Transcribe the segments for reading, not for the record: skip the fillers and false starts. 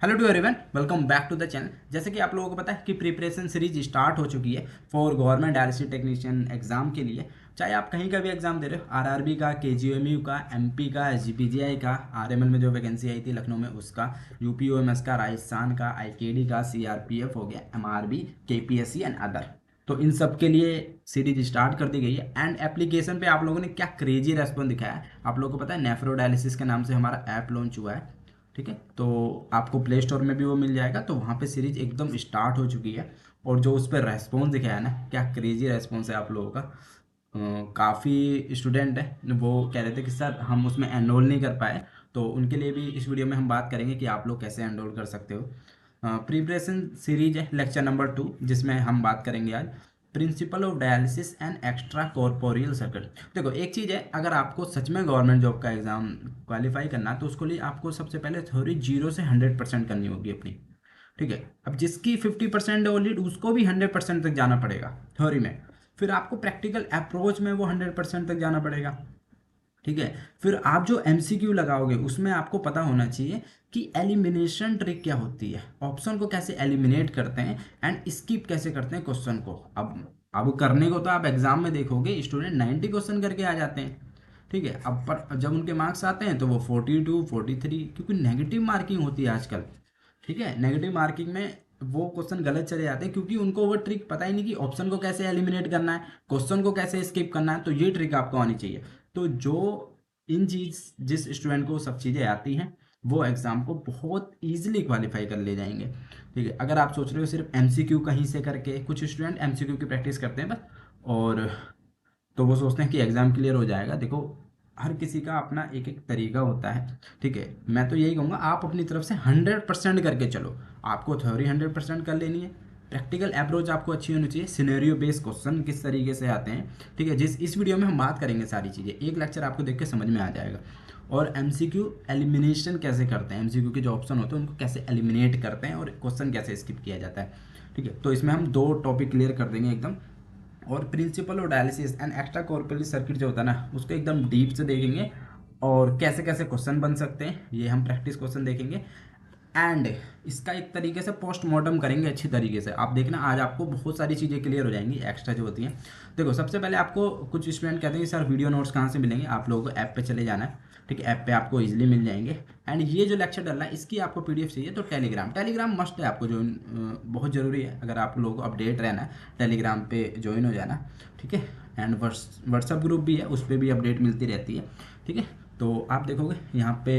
Hello to everyone, welcome back to the channel. जैसे कि आप लोगों को पता है कि प्रिपरेशन सीरीज स्टार्ट हो चुकी है for government dialysis technician exam के लिए। चाहे आप कहीं का भी एग्जाम दे रहे हो, आरआरबी का, केजीएमयू का, एमपी का, एसजीपीजीआई का, आरएमएल में जो वैकेंसी आई थी लखनऊ में उसका, यूपीओएमएस का, राजस्थान का, आईकेडी का, सीआरपीएफ हो गया, एमआरबी, केपीएससी एंड अदर। तो इन सब के लिए सीरीज स्टार्ट कर दी गई है। एंड एप्लीकेशन पे आप लोगों ने क्या क्रेजी रेस्पॉन्स दिखाया है। आप लोगों को पता है नेफ्रोडायलिसिस के नाम से हमारा ऐप लॉन्च हुआ है, ठीक है। तो आपको प्ले स्टोर में भी वो मिल जाएगा। तो वहाँ पे सीरीज एकदम स्टार्ट हो चुकी है। और जो उस पर रेस्पॉन्स दिखाया है ना, क्या क्रेजी रेस्पॉन्स है आप लोगों का। काफ़ी स्टूडेंट है वो कह रहे थे कि सर हम उसमें एनरोल नहीं कर पाए। तो उनके लिए भी इस वीडियो में हम बात करेंगे कि आप लोग कैसे एनरोल कर सकते हो। प्रिपरेशन सीरीज है लेक्चर नंबर 2, जिसमें हम बात करेंगे आज principle of dialysis and extra corporeal circuit. देखो एक चीज़ है, अगर आपको सच में गवर्नमेंट जॉब का एग्जाम क्वालिफाई करना है तो उसके लिए आपको सबसे पहले थ्योरी 0 से 100% करनी होगी अपनी, ठीक है। अब जिसकी 50% ऑलरेडी उसको भी 100% तक जाना पड़ेगा थ्योरी में। फिर आपको प्रैक्टिकल अप्रोच में वो 100% तक जाना पड़ेगा, ठीक है। फिर आप जो एमसीक्यू लगाओगे उसमें आपको पता होना चाहिए कि एलिमिनेशन ट्रिक क्या होती है, ऑप्शन को कैसे एलिमिनेट करते हैं एंड स्किप कैसे करते हैं क्वेश्चन को। अब करने को तो आप एग्जाम में देखोगे स्टूडेंट 90 क्वेश्चन करके आ जाते हैं, ठीक है। अब पर जब उनके मार्क्स आते हैं तो वो 42 43, क्योंकि नेगेटिव मार्किंग होती है आजकल, ठीक है। नेगेटिव मार्किंग में वो क्वेश्चन गलत चले जाते हैं क्योंकि उनको वो ट्रिक पता ही नहीं कि ऑप्शन को कैसे एलिमिनेट करना है, क्वेश्चन को कैसे स्किप करना है। तो ये ट्रिक आपको आनी चाहिए। तो जो इन चीज जिस स्टूडेंट को सब चीज़ें आती हैं वो एग्ज़ाम को बहुत ईजिली क्वालिफाई कर ले जाएंगे, ठीक है। अगर आप सोच रहे हो सिर्फ एमसीक्यू कहीं से करके, कुछ स्टूडेंट एमसीक्यू की प्रैक्टिस करते हैं बस, और तो वो सोचते हैं कि एग्ज़ाम क्लियर हो जाएगा। देखो हर किसी का अपना एक एक तरीका होता है, ठीक है। मैं तो यही कहूँगा आप अपनी तरफ से 100% करके चलो। आपको थ्योरी 100% कर लेनी है, प्रैक्टिकल अप्रोच आपको अच्छी होनी चाहिए, सिनेरियो बेस्ड क्वेश्चन किस तरीके से आते हैं, ठीक है। जिस इस वीडियो में हम बात करेंगे सारी चीज़ें, एक लेक्चर आपको देख के समझ में आ जाएगा। और एमसीक्यू एलिमिनेशन कैसे करते हैं, एमसीक्यू के जो ऑप्शन होते हैं उनको कैसे एलिमिनेट करते हैं और क्वेश्चन कैसे स्किप किया जाता है, ठीक है। तो इसमें हम 2 टॉपिक क्लियर कर देंगे एकदम। और principle of dialysis and extra corporal circuit जो होता है ना, उसको एकदम डीप से देखेंगे। और कैसे कैसे क्वेश्चन बन सकते हैं ये हम प्रैक्टिस क्वेश्चन देखेंगे। एंड इसका एक तरीके से पोस्टमार्टम करेंगे अच्छी तरीके से। आप देखना आज आपको बहुत सारी चीज़ें क्लियर हो जाएंगी एक्स्ट्रा जो होती हैं। देखो सबसे पहले आपको कुछ स्टूडेंट कहते हैं कि सर वीडियो नोट्स कहाँ से मिलेंगे, आप लोगों को ऐप पे चले जाना है, ठीक है। ऐप पे आपको इजीली मिल जाएंगे। एंड ये जो लेक्चर डल रहा है इसकी आपको पीडीएफ चाहिए तो टेलीग्राम मस्ट है आपको ज्वाइन, बहुत ज़रूरी है। अगर आप लोगों को अपडेट रहना है टेलीग्राम पे ज्वाइन हो जाना, ठीक है। एंड व्हाट्सअप ग्रुप भी है, उस पर भी अपडेट मिलती रहती है, ठीक है। तो आप देखोगे यहाँ पे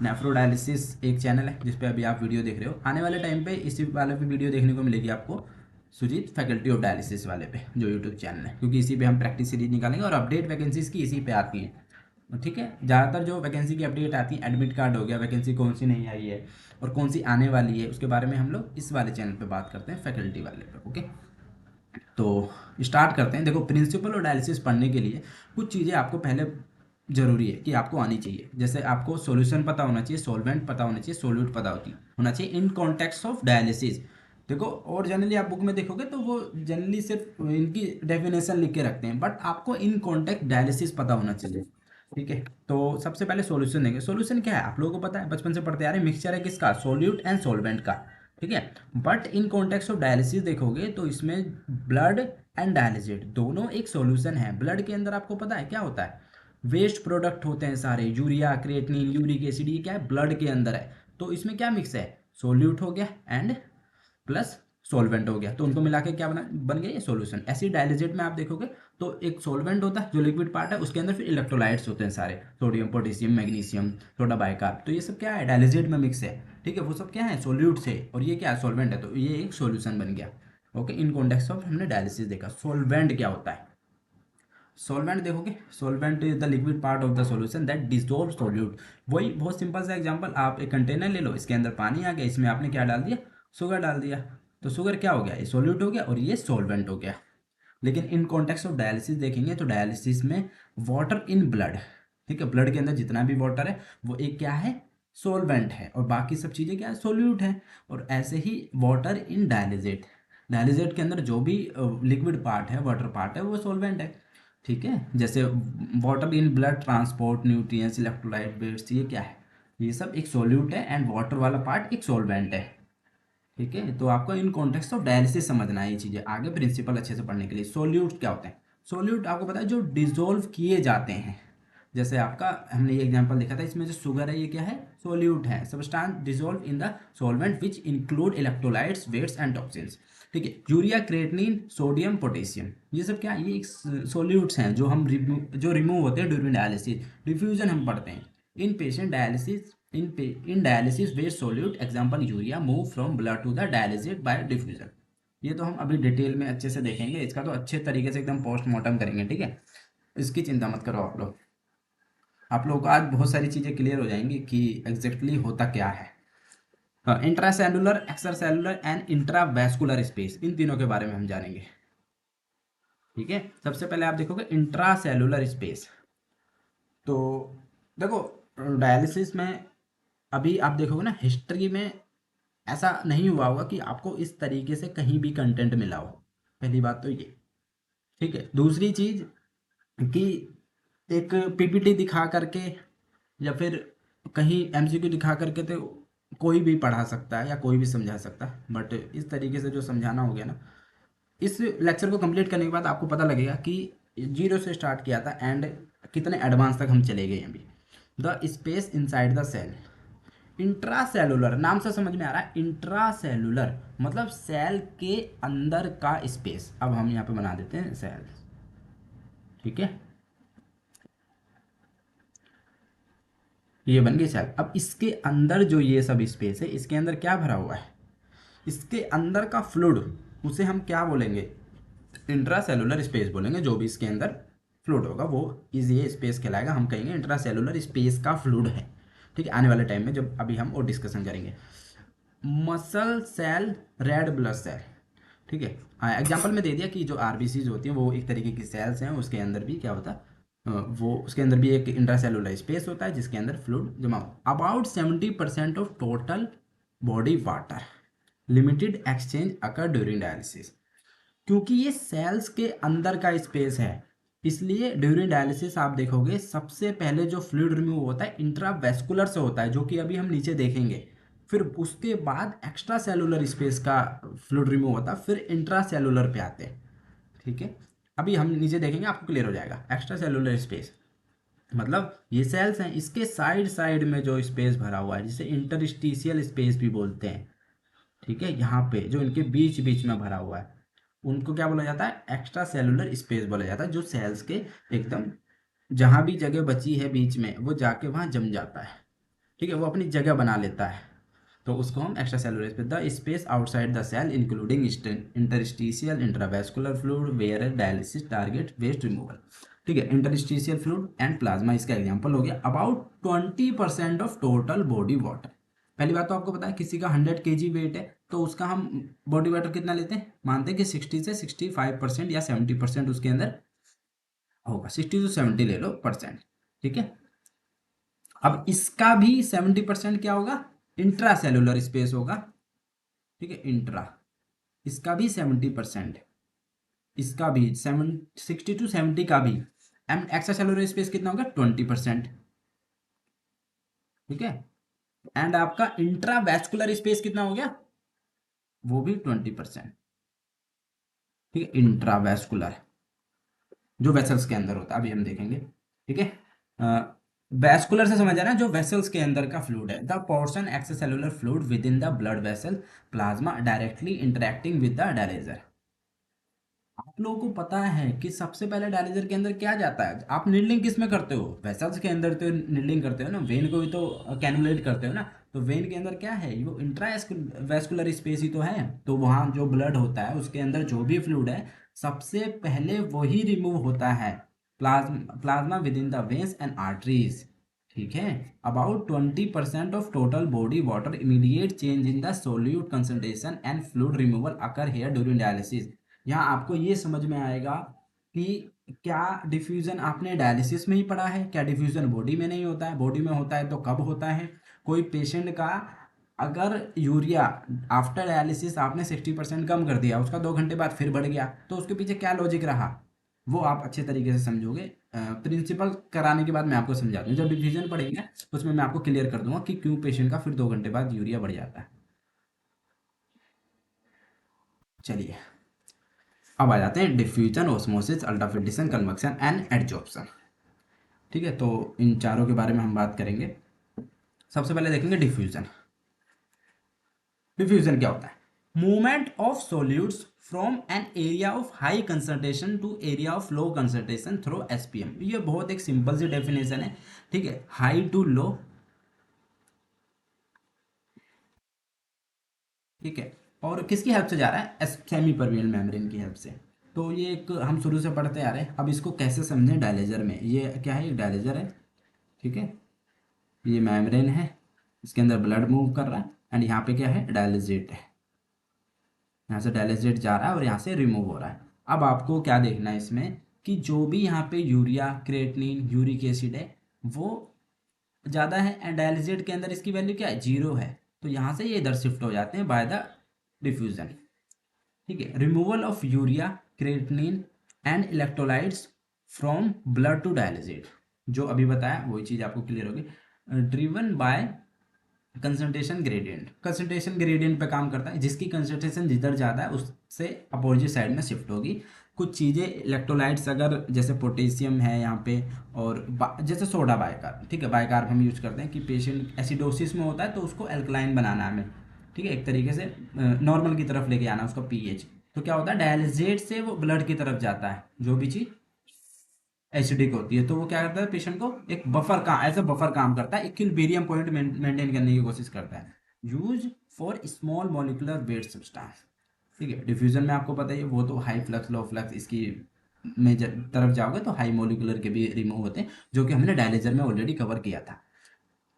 नेफ्रोडायलिसिस एक चैनल है जिस पे अभी आप वीडियो देख रहे हो। आने वाले टाइम पे इसी वाले पे वीडियो देखने को मिलेगी आपको सुजीत फैकल्टी ऑफ डायलिसिस वाले पे, जो यूट्यूब चैनल है, क्योंकि इसी पे हम प्रैक्टिस सीरीज निकालेंगे और अपडेट वैकेंसीज की इसी पे आती हैं, ठीक है। ज़्यादातर जो वैकेंसी की अपडेट आती है, एडमिट कार्ड हो गया, वैकेंसी कौन सी नहीं आई है और कौन सी आने वाली है, उसके बारे में हम लोग इस वाले चैनल पे बात करते हैं, फैकल्टी वाले पे, ओके। तो स्टार्ट करते हैं। देखो प्रिंसिपल ऑफ डायलिसिस पढ़ने के लिए कुछ चीज़ें आपको पहले जरूरी है कि आपको आनी चाहिए। जैसे आपको सॉल्यूशन पता होना चाहिए, सॉल्वेंट पता होना चाहिए, सोल्यूट पता होना चाहिए इन कॉन्टेक्स्ट ऑफ डायलिसिस। देखो और जनरली आप बुक में देखोगे तो वो जनरली सिर्फ इनकी डेफिनेशन लिख के रखते हैं, बट आपको इन कॉन्टेक्स्ट डायलिसिस पता होना चाहिए, ठीक है। तो सबसे पहले सॉल्यूशन देंगे। सॉल्यूशन क्या है आप लोगों को पता है, बचपन से पढ़ते आ रहे हैं, मिक्सचर है किसका, सोल्यूट एंड सॉल्वेंट का, ठीक है। But in context of dialysis देखोगे तो इसमें ब्लड एंड डायलिसिस दोनों एक सॉल्यूशन है। ब्लड के अंदर आपको पता है क्या होता है, वेस्ट प्रोडक्ट होते हैं सारे, यूरिया, क्रिएटिनिन, यूरिक एसिड, ये क्या है ब्लड के अंदर है। तो इसमें क्या मिक्स है, सोल्यूट हो गया एंड प्लस सॉल्वेंट हो गया, तो उनको मिला के क्या बन गया ये सॉल्यूशन। ऐसे डायलिजेट में आप देखोगे तो एक सॉल्वेंट होता है जो लिक्विड पार्ट है, उसके अंदर फिर इलेक्ट्रोलाइट्स होते हैं सारे, sodium, potassium, magnesium, soda bicarb. तो ये सब क्या है डायलिजेट में मिक्स है, ठीक है। वो सब क्या है सोल्यूट से, और ये क्या है सॉल्वेंट है, तो ये एक सॉल्यूशन बन गया, ओके। इन कॉन्टेक्स्ट ऑफ हमने डायलिसिस देखा। सॉल्वेंट क्या होता है, सॉल्वेंट देखोगे, solvent is the liquid part of the solution that dissolve solute. वही बहुत सिंपल सा एग्जांपल, आप एक कंटेनर ले लो, इसके अंदर पानी आ गया, इसमें आपने क्या डाल दिया, शुगर डाल दिया। तो शुगर क्या हो गया, ये सॉल्यूट हो गया और ये सॉल्वेंट हो गया। लेकिन इन कॉन्टेक्स्ट ऑफ डायलिसिस देखेंगे तो डायलिसिस में वाटर इन ब्लड, ठीक है, ब्लड के अंदर जितना भी वाटर है वो एक क्या है सॉल्वेंट है, और बाकी सब चीज़ें क्या है सोल्यूट है। और ऐसे ही वाटर इन डायलिजेट, डायलिजेट के अंदर जो भी लिक्विड पार्ट है, वाटर पार्ट है, वो सॉल्वेंट है, ठीक है। जैसे water in blood transport nutrients electrolyte based, ये क्या है ये सब एक सॉल्यूट है एंड वाटर वाला पार्ट एक सॉल्वेंट है। ठीक है, तो आपको इन कॉन्टेक्स्ट ऑफ डायलिसिस समझना है ये चीज़ें, आगे प्रिंसिपल अच्छे से पढ़ने के लिए। सॉल्यूट क्या होते हैं? सॉल्यूट आपको पता है जो डिजोल्व किए जाते हैं। जैसे आपका हमने ये एग्जांपल देखा था, इसमें जो शुगर है ये क्या है? सॉल्यूट है, substance dissolve in the solvent which include electrolytes, wastes and toxins. ठीक है, यूरिया, क्रिएटिनिन, सोडियम, पोटेशियम, ये सब क्या है? ये सॉल्यूट्स हैं जो हम जो रिमूव होते हैं ड्यूरिंग डायलिसिस। डिफ्यूजन हम पढ़ते हैं in patient dialysis, in dialysis waste solute example urea move from blood to the dialysate by diffusion। ये तो हम अभी डिटेल में अच्छे से देखेंगे, इसका तो अच्छे तरीके से एकदम पोस्टमार्टम करेंगे। ठीक है, इसकी चिंता मत करो आप लोग को आज बहुत सारी चीज़ें क्लियर हो जाएंगी कि एग्जैक्टली होता क्या है। Intracellular, extracellular and intravascular space, इन तीनों के बारे में हम जानेंगे। ठीक है, सबसे पहले आप देखोगे इंट्रासेलुलर स्पेस। तो देखो डायलिसिस में अभी आप देखोगे ना, हिस्ट्री में ऐसा नहीं हुआ होगा कि आपको इस तरीके से कहीं भी कंटेंट मिला हो। पहली बात तो ये। ठीक है, दूसरी चीज कि एक पीपीटी दिखा करके या फिर कहीं एमसीक्यू दिखा करके तो कोई भी पढ़ा सकता है या कोई भी समझा सकता है, बट इस तरीके से जो समझाना हो गया ना, इस लेक्चर को कंप्लीट करने के बाद आपको पता लगेगा कि जीरो से स्टार्ट किया था एंड कितने एडवांस तक हम चले गए अभी। The space inside the cell, intracellular नाम से समझ में आ रहा है, इंट्रासेलुलर मतलब सेल के अंदर का स्पेस। अब हम यहाँ पे बना देते हैं सेल। ठीक है, ये बन गई सेल। अब इसके अंदर जो ये सब स्पेस है, इसके अंदर क्या भरा हुआ है? इसके अंदर का फ्लूइड, उसे हम क्या बोलेंगे? इंट्रासेलुलर स्पेस बोलेंगे। जो भी इसके अंदर फ्लूइड होगा वो इज ये स्पेस कहलाएगा, हम कहेंगे इंट्रासेलुलर स्पेस का फ्लूइड है। ठीक है, आने वाले टाइम में जब अभी हम और डिस्कशन करेंगे। Muscle cell, red blood cell. ठीक है, हाँ एग्जाम्पल में दे दिया कि जो आरबीसीज होती हैं वो एक तरीके की सेल्स हैं, उसके अंदर भी क्या होता है, वो उसके अंदर भी एक इंट्रासेलुलर स्पेस होता है जिसके अंदर फ्लूइड जमा हो। About 70% of total body water, limited exchange occur during dialysis. क्योंकि ये सेल्स के अंदर का स्पेस है, इसलिए ड्यूरिंग डायलिसिस आप देखोगे सबसे पहले जो फ्लूइड रिमूव होता है इंट्रावेस्कुलर से होता है, जो कि अभी हम नीचे देखेंगे। फिर उसके बाद एक्स्ट्रा सेलुलर स्पेस का फ्लूइड रिमूव होता है, फिर इंट्रा सेलुलर पे आते हैं। ठीक है, अभी हम नीचे देखेंगे, आपको क्लियर हो जाएगा। एक्स्ट्रा सेलुलर स्पेस मतलब ये सेल्स हैं, इसके साइड साइड में जो स्पेस भरा हुआ है जिसे इंटरस्टिशियल स्पेस भी बोलते हैं। ठीक है, यहाँ पे जो इनके बीच बीच में भरा हुआ है उनको क्या बोला जाता है? एक्स्ट्रा सेलुलर स्पेस बोला जाता है। जो सेल्स के एकदम जहाँ भी जगह बची है बीच में वो जाके वहाँ जम जाता है। ठीक है, वो अपनी जगह बना लेता है, तो उसको हम extracellular space. The space outside the cell including interstitial intravascular fluid where dialysis target waste removal. ठीक है, इंटरस्टिशियल फ्लूइड एंड प्लाज्मा इसका एग्जांपल हो गया। About 20% of total body water. पहली बात तो आपको पता है किसी का 100 kg वेट है तो उसका हम बॉडी वाटर कितना लेते हैं? मानते हैं कि 60 से 65% या 70% उसके अंदर होगा। 60 to 70 ले लो परसेंट। ठीक है, अब इसका भी 70% क्या होगा? इंट्रा सेलुलर स्पेस होगा। ठीक है, इंट्रा, इसका भी 70%, इसका भी 60 to 70 का भी। एंड एक्स्ट्रा सेलुलर स्पेस कितना होगा? 20%। ठीक है, एंड आपका इंट्रावैस्कुलर स्पेस कितना हो गया? वो भी 20%। ठीक है, इंट्रावैस्कुलर जो वेसल्स के अंदर होता है, अभी हम देखेंगे। ठीक है, वैस्कुलर से समझ आना जो वेसल्स के अंदर का फ्लूइड है। The portion extracellular fluid with in the blood vessel plasma directly interacting with the dialyser. आप लोगों को पता है कि सबसे पहले डायलिजर के अंदर क्या जाता है? आप नीडलिंग किस में करते हो? वेसल्स के अंदर तो नीडलिंग करते हो ना, वेन को भी तो कैनुलेट करते हो ना, तो वेन के अंदर क्या है? वो इंट्रा वेस्कुलर स्पेस ही तो है। तो वहाँ जो ब्लड होता है उसके अंदर जो भी फ्लूइड है सबसे पहले वही रिमूव होता है, plasma within the veins and arteries. ठीक है, about 20% of total body water immediate change in the solute concentration and fluid removal occur here during dialysis. यहाँ आपको ये समझ में आएगा कि क्या डिफ्यूजन आपने डायलिसिस में ही पढ़ा है, क्या डिफ्यूजन बॉडी में नहीं होता है? बॉडी में होता है तो कब होता है? कोई पेशेंट का अगर यूरिया आफ्टर डायलिसिस आपने 60% कम कर दिया, उसका 2 घंटे बाद फिर बढ़ गया, तो उसके पीछे क्या लॉजिक रहा वो आप अच्छे तरीके से समझोगे प्रिंसिपल कराने के बाद मैं आपको समझा दूँ, जब डिफिजन पढ़ेंगे उसमें मैं आपको क्लियर कर दूंगा कि क्यों पेशेंट का फिर 2 घंटे बाद यूरिया बढ़ जाता है। चलिए अब आ जाते हैं diffusion, osmosis, ultrafiltration, convection and adsorption. ठीक है, तो इन चारों के बारे में हम बात करेंगे। सबसे पहले देखेंगे डिफ्यूजन। डिफ्यूजन क्या होता है? Movement of solutes from an area of high concentration to area of low concentration through SPM. ये बहुत एक सिंपल सी डेफिनेशन है। ठीक है, हाई टू लो। ठीक है, और किसकी हेल्प से जा रहा है? सेमी परवियल मेम्ब्रेन की हेल्प से। तो ये एक हम शुरू से पढ़ते आ रहे हैं। अब इसको कैसे समझें डायलेजर में? ये क्या है? एक डायलेजर है। ठीक है, ये मेम्ब्रेन है, इसके अंदर ब्लड मूव कर रहा है, एंड यहाँ पे क्या है? डायलिजेट है। यहाँ से डायलिजेट जा रहा है और यहाँ से रिमूव हो रहा है। अब आपको क्या देखना है इसमें कि जो भी यहाँ पे यूरिया, क्रिएटिनिन, यूरिक एसिड है वो ज़्यादा है, एंड डायलिजेट के अंदर इसकी वैल्यू क्या है? 0 है। तो यहाँ से ये इधर शिफ्ट हो जाते हैं बाय द डिफ्यूजन। ठीक है, removal of urea, creatinine and electrolytes from blood to dialysate, जो अभी बताया वही चीज़ आपको क्लियर होगी। Driven by concentration gradient. Concentration gradient पे काम करता है, जिसकी कंसंट्रेशन जिधर ज़्यादा है उससे अपोजिट साइड में शिफ्ट होगी। कुछ चीज़ें इलेक्ट्रोलाइट्स अगर जैसे पोटेशियम है यहाँ पे, और जैसे सोडा बाइकार्ब। ठीक है, बाइकार्ब हम यूज करते हैं कि पेशेंट एसिडोसिस में होता है तो उसको एल्कलाइन बनाना है हमें। ठीक है, एक तरीके से नॉर्मल की तरफ लेके आना उसका पीएच। तो क्या होता है? डायलिजेट से वो ब्लड की तरफ जाता है, जो भी चीज़ एसिडिक होती है, तो वो क्या करता है? पेशेंट को एक बफर का एज अ बफर काम करता है, इक्विलिब्रियम पॉइंट मेंटेन करने की कोशिश करता है। Use for small molecular weight substance. ठीक है, डिफ्यूजन में आपको पता ही है, वो तो हाई फ्लक्स, लो फ्लक्स, इसकी में तरफ जाओगे तो हाई मॉलिकुलर के भी रिमूव होते हैं, जो कि हमने डायलिजर में ऑलरेडी कवर किया था।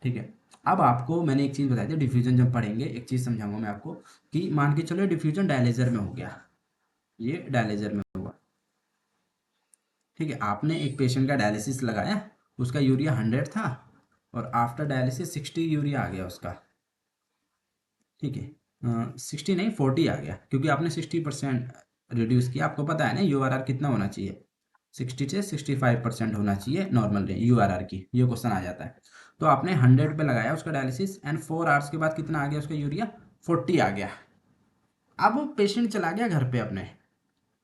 ठीक है, अब आपको मैंने एक चीज़ बताई थी, डिफ्यूजन जब पढ़ेंगे एक चीज़ समझाऊंगा मैं आपको कि मान के चलो डिफ्यूजन डायलिजर में हो गया, ये डायलिजर में हुआ। ठीक है, आपने एक पेशेंट का डायलिसिस लगाया, उसका यूरिया 100 था और आफ्टर डायलिसिस 60 यूरिया आ गया उसका। ठीक है, 60 नहीं 40 आ गया, क्योंकि आपने 60% रिड्यूस किया। आपको पता है ना यूआरआर कितना होना चाहिए? 60 से 65% होना चाहिए नॉर्मल रेंज यूआरआर की, ये क्वेश्चन आ जाता है। तो आपने 100 पे लगाया उसका डायलिसिस, एंड 4 आवर्स के बाद कितना आ गया उसका यूरिया? 40 आ गया। अब वो पेशेंट चला गया घर पे अपने।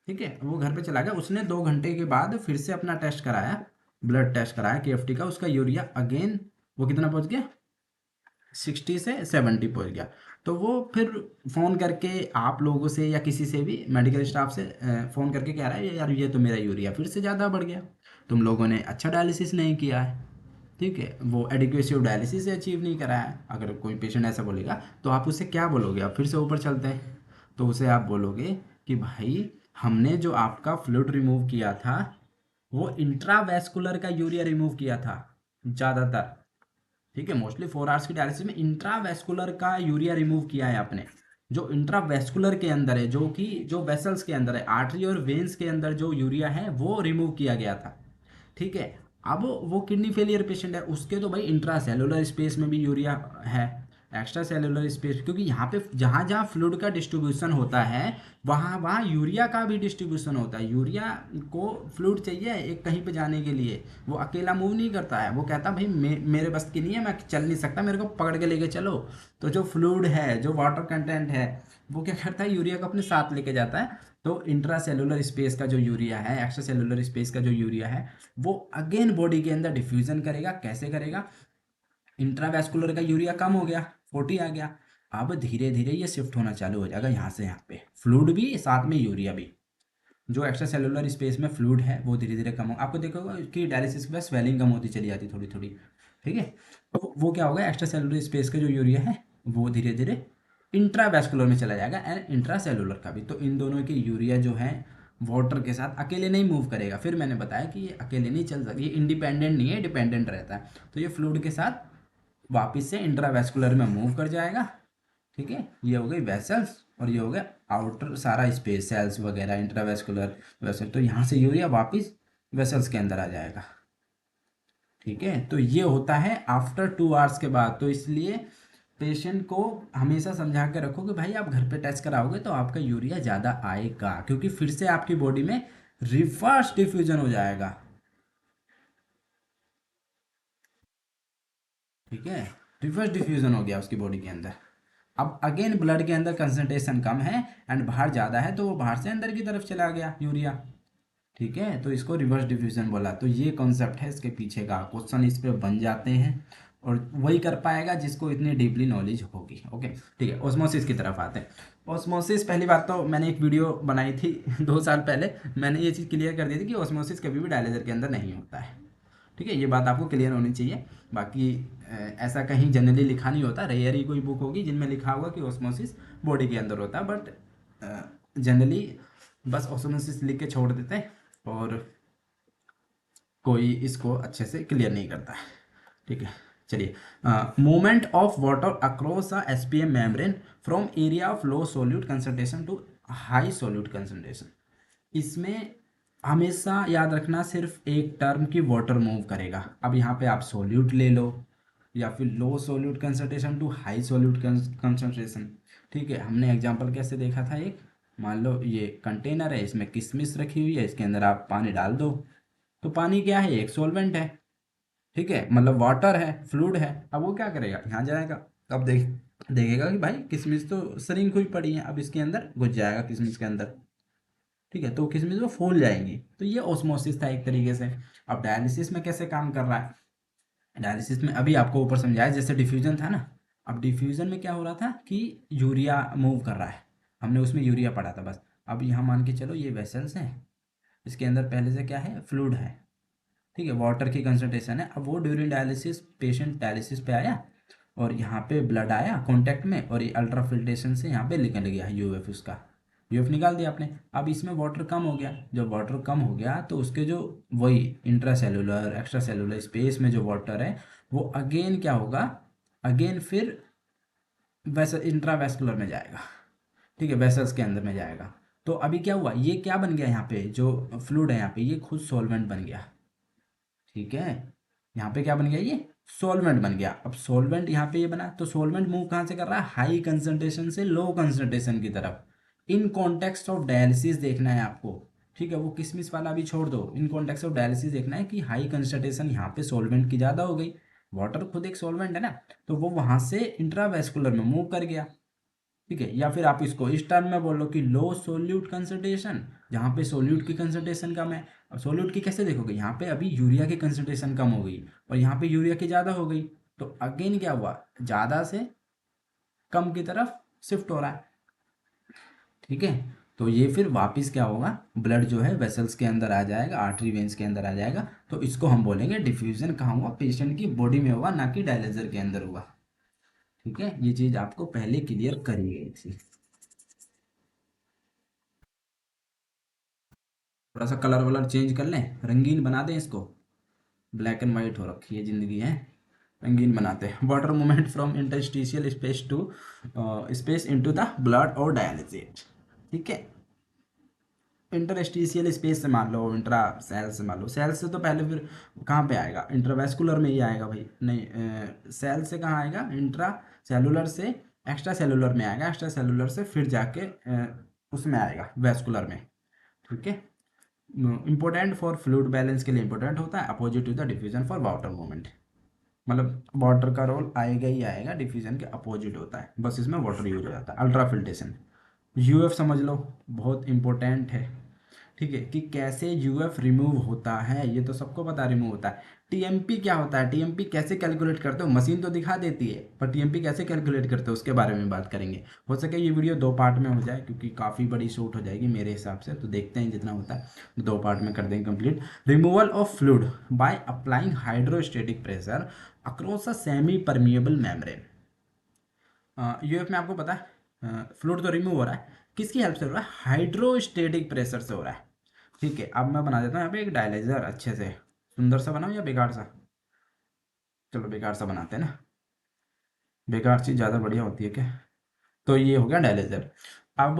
ठीक है, वो घर पे चला गया, उसने 2 घंटे के बाद फिर से अपना टेस्ट कराया, ब्लड टेस्ट कराया केएफटी का, उसका यूरिया अगेन वो कितना पहुंच गया? 60 से 70 पहुंच गया। तो वो फिर फ़ोन करके आप लोगों से या किसी से भी मेडिकल स्टाफ से फ़ोन करके कह रहा है यार ये तो मेरा यूरिया फिर से ज़्यादा बढ़ गया, तुम लोगों ने अच्छा डायलिसिस नहीं किया है। ठीक है, वो एडिक्वेसी ऑफ डायलिसिस अचीव नहीं करा है। अगर कोई पेशेंट ऐसा बोलेगा तो आप उससे क्या बोलोगे? आप फिर से ऊपर चलते हैं, तो उसे आप बोलोगे कि भाई हमने जो आपका फ्लूइड रिमूव किया था वो इंट्रावेस्कुलर का यूरिया रिमूव किया था ज़्यादातर। ठीक है, मोस्टली 4 आवर्स की डायलिसिस में इंट्रावेस्कुलर का यूरिया रिमूव किया है आपने। जो इंट्रावेस्कुलर के अंदर है, जो कि जो वेसल्स के अंदर है, आर्टरी और वेन्स के अंदर जो यूरिया है वो रिमूव किया गया था। ठीक है, अब वो किडनी फेलियर पेशेंट है, उसके तो भाई इंट्रा सेलुलर स्पेस में भी यूरिया है, एक्स्ट्रा सेलुलर स्पेस, क्योंकि यहाँ पे जहाँ जहाँ फ्लूइड का डिस्ट्रीब्यूशन होता है वहाँ वहाँ यूरिया का भी डिस्ट्रीब्यूशन होता है। यूरिया को फ्लूइड चाहिए एक कहीं पे जाने के लिए, वो अकेला मूव नहीं करता है। वो कहता भाई मेरे बस की नहीं है, मैं चल नहीं सकता, मेरे को पकड़ के लेके चलो। तो जो फ्लूइड है, जो वाटर कंटेंट है, वो क्या करता है? यूरिया को अपने साथ लेके जाता है। तो इंट्रा सेलुलर स्पेस का जो यूरिया है, एक्स्ट्रा सेलुलर स्पेस का जो यूरिया है, वो अगेन बॉडी के अंदर डिफ्यूजन करेगा। कैसे करेगा? इंट्रावेस्कुलर का यूरिया कम हो गया, 40 आ गया, अब धीरे धीरे ये शिफ्ट होना चालू हो जाएगा यहाँ से यहाँ पे, फ्लूइड भी साथ में यूरिया भी। जो एक्स्ट्रा सेलुलर स्पेस में फ्लूइड है वो धीरे धीरे कम हो, आपको देखोगे कि डायलिसिस के बाद स्वेलिंग कम होती चली जाती थोड़ी थोड़ी। ठीक है, तो वो क्या होगा? एक्स्ट्रा सेलुलर स्पेस का जो यूरिया है वो धीरे धीरे इंट्रावेस्कुलर में चला जाएगा, एंड इंट्रा सेलुलर का भी। तो इन दोनों की यूरिया जो है वाटर के साथ अकेले नहीं मूव करेगा। फिर मैंने बताया कि ये अकेले नहीं चल सकती, ये इंडिपेंडेंट नहीं है, डिपेंडेंट रहता है। तो ये फ्लूइड के साथ वापिस से इंट्रावेस्कुलर में मूव कर जाएगा। ठीक है, ये हो गई वेसल्स, और ये हो गया आउटर सारा स्पेस, सेल्स वगैरह, इंट्रावेस्कुलर वेसल। तो यहाँ से यूरिया वापिस वेसल्स के अंदर आ जाएगा। ठीक है, तो ये होता है आफ्टर 2 आवर्स के बाद। तो इसलिए पेशेंट को हमेशा समझा के रखो कि भाई आप घर पे टेस्ट कराओगे तो आपका यूरिया ज़्यादा आएगा, क्योंकि फिर से आपकी बॉडी में रिवर्स डिफ्यूजन हो जाएगा। ठीक है, रिवर्स डिफ्यूजन हो गया उसकी बॉडी के अंदर। अब अगेन ब्लड के अंदर कंसंट्रेशन कम है एंड बाहर ज़्यादा है, तो वो बाहर से अंदर की तरफ चला गया यूरिया। ठीक है, तो इसको रिवर्स डिफ्यूजन बोला। तो ये कॉन्सेप्ट है इसके पीछे का, क्वेश्चन इस पे बन जाते हैं और वही कर पाएगा जिसको इतनी डीपली नॉलेज होगी। ओके, ठीक है, ऑस्मोसिस की तरफ आते हैं। ऑस्मोसिस, पहली बात तो मैंने एक वीडियो बनाई थी 2 साल पहले, मैंने ये चीज़ क्लियर कर दी थी कि ऑस्मोसिस कभी भी डायलिसिस के अंदर नहीं होता है। ठीक है, ये बात आपको क्लियर होनी चाहिए। बाकी ऐसा कहीं जनरली लिखा नहीं होता, रेयर ही कोई बुक होगी जिनमें लिखा होगा कि ऑस्मोसिस बॉडी के अंदर होता है, बट जनरली बस ऑस्मोसिस लिख के छोड़ देते हैं और कोई इसको अच्छे से क्लियर नहीं करता है। ठीक है, चलिए, movement of water across a SPM membrane from area of low solute concentration to high solute concentration. इसमें हमेशा याद रखना सिर्फ एक टर्म की वाटर मूव करेगा। अब यहाँ पे आप सोल्यूट ले लो या फिर low solute concentration to high solute concentration. ठीक है, हमने एग्जांपल कैसे देखा था, एक मान लो ये कंटेनर है, इसमें किशमिश रखी हुई है, इसके अंदर आप पानी डाल दो, तो पानी क्या है, एक सॉल्वेंट है। ठीक है, मतलब वाटर है, फ्लूइड है। अब वो क्या करेगा, यहाँ जाएगा, अब देखेगा कि भाई किशमिश तो श्रिंक हुई पड़ी है, अब इसके अंदर घुस जाएगा किशमिश के अंदर। ठीक है, तो किशमिश वो फूल जाएंगी। तो ये ओस्मोसिस था एक तरीके से। अब डायलिसिस में कैसे काम कर रहा है, डायलिसिस में अभी आपको ऊपर समझाया जैसे डिफ्यूजन था ना। अब डिफ्यूजन में क्या हो रहा था कि यूरिया मूव कर रहा है, हमने उसमें यूरिया पढ़ा था बस। अब यहाँ मान के चलो ये वेसल्स हैं, इसके अंदर पहले से क्या है, फ्लूइड है। ठीक है, वाटर की कंसंट्रेशन है। अब वो ड्यूरिंग डायलिसिस, पेशेंट डायलिसिस पे आया और यहाँ पे ब्लड आया कांटेक्ट में, और ये अल्ट्रा फिल्ट्रेशन से यहाँ पे निकल गया यूएफ, उसका यूएफ निकाल दिया आपने। अब इसमें वाटर कम हो गया, जब वाटर कम हो गया तो उसके जो वही intra cellular extra cellular space में जो वाटर है वो अगेन क्या होगा, अगेन फिर वैसे इंट्रावेस्कुलर में जाएगा। ठीक है, वेसल्स के अंदर में जाएगा। तो अभी क्या हुआ, ये क्या बन गया, यहाँ पे जो फ्लूइड है यहाँ पे ये खुद सॉल्वेंट बन गया। ठीक है, यहाँ पे क्या बन गया, ये सॉल्वेंट बन गया। अब सॉल्वेंट यहाँ पे ये बना, तो सॉल्वेंट मूव कहाँ से कर रहा है, हाई कंसंट्रेशन से लो कंसंट्रेशन की तरफ। इन कॉन्टेक्स्ट ऑफ डायलिसिस देखना है आपको। ठीक है, वो किसमिस वाला भी छोड़ दो, इन कॉन्टेक्स्ट ऑफ डायलिसिस देखना है कि हाई कंसंट्रेशन यहाँ पे सॉल्वेंट की ज़्यादा हो गई। वाटर खुद एक सॉल्वेंट है ना, तो वो वहाँ से इंट्रावेस्कुलर में मूव कर गया। ठीक है, या फिर आप इसको इस टर्म में बोलो कि लो सोल्यूट कंसंट्रेशन, जहाँ पे सोल्यूट की कंसंट्रेशन कम है। अब सोल्यूट की कैसे देखोगे, यहाँ पे अभी यूरिया की कंसंट्रेशन कम हो गई और यहाँ पे यूरिया की ज़्यादा हो गई, तो अगेन क्या हुआ, ज़्यादा से कम की तरफ शिफ्ट हो रहा है। ठीक है, तो ये फिर वापस क्या होगा, ब्लड जो है वेसल्स के अंदर आ जाएगा, आर्टरी वेन्स के अंदर आ जाएगा। तो इसको हम बोलेंगे डिफ्यूजन कहाँ हुआ, पेशेंट की बॉडी में हुआ, ना कि डायलिसिस के अंदर हुआ। ठीक है, ये चीज़ आपको पहले क्लियर करी गई थी। थोड़ा सा कलर वलर चेंज कर लें, रंगीन बना दें इसको, ब्लैक एंड वाइट हो रखी है ज़िंदगी है, रंगीन बनाते हैं। Water movement from interstitial space to space into the blood और डायलिसिस। ठीक है, इंटरस्टिशियल स्पेस से मान लो, इंट्रा सेल से मान लो, सेल से तो पहले फिर कहाँ पे आएगा, इंट्रावेस्कुलर में ही आएगा भाई, नहीं सेल से कहाँ आएगा, इंट्रा सेलुलर से एक्स्ट्रा सेलुलर में आएगा, एक्स्ट्रा सेलुलर से फिर जाके उसमें आएगा वेस्कुलर में। ठीक है, इंपॉर्टेंट फॉर फ्लूइड बैलेंस के लिए इंपॉर्टेंट होता है, opposite to the diffusion for water movement. मतलब वाटर का रोल आएगा ही आएगा, डिफ्यूजन के अपोजिट होता है, बस इसमें वाटर यूज हो जाता है। अल्ट्रा फिल्ट्रेशन, यूएफ समझ लो, बहुत इंपॉर्टेंट है। ठीक है, कि कैसे यूएफ रिमूव होता है, ये तो सबको पता रिमूव होता है। टीएमपी क्या होता है, टीएमपी कैसे कैलकुलेट करते हो, मशीन तो दिखा देती है, पर टीएमपी कैसे कैलकुलेट करते हो उसके बारे में बात करेंगे। हो सके ये वीडियो 2 पार्ट में हो जाए, क्योंकि काफ़ी बड़ी शूट हो जाएगी मेरे हिसाब से, तो देखते हैं जितना होता है 2 पार्ट में कर देंगे complete. Removal of fluid by applying hydrostatic pressure across a semi permeable membrane. UF में आपको पता है फ्लूइड तो रिमूव हो रहा है, किसकी हेल्प से हो रहा है, हाइड्रोस्टेटिक प्रेशर से हो रहा है। ठीक है, अब मैं बना देता हूँ यहाँ पे एक डायलाइजर, अच्छे से सुंदर सा बनाऊँ या बेकार सा, चलो बेकार सा बनाते हैं ना, बेकार चीज़ ज़्यादा बढ़िया होती है क्या। तो ये हो गया डायलाइजर। अब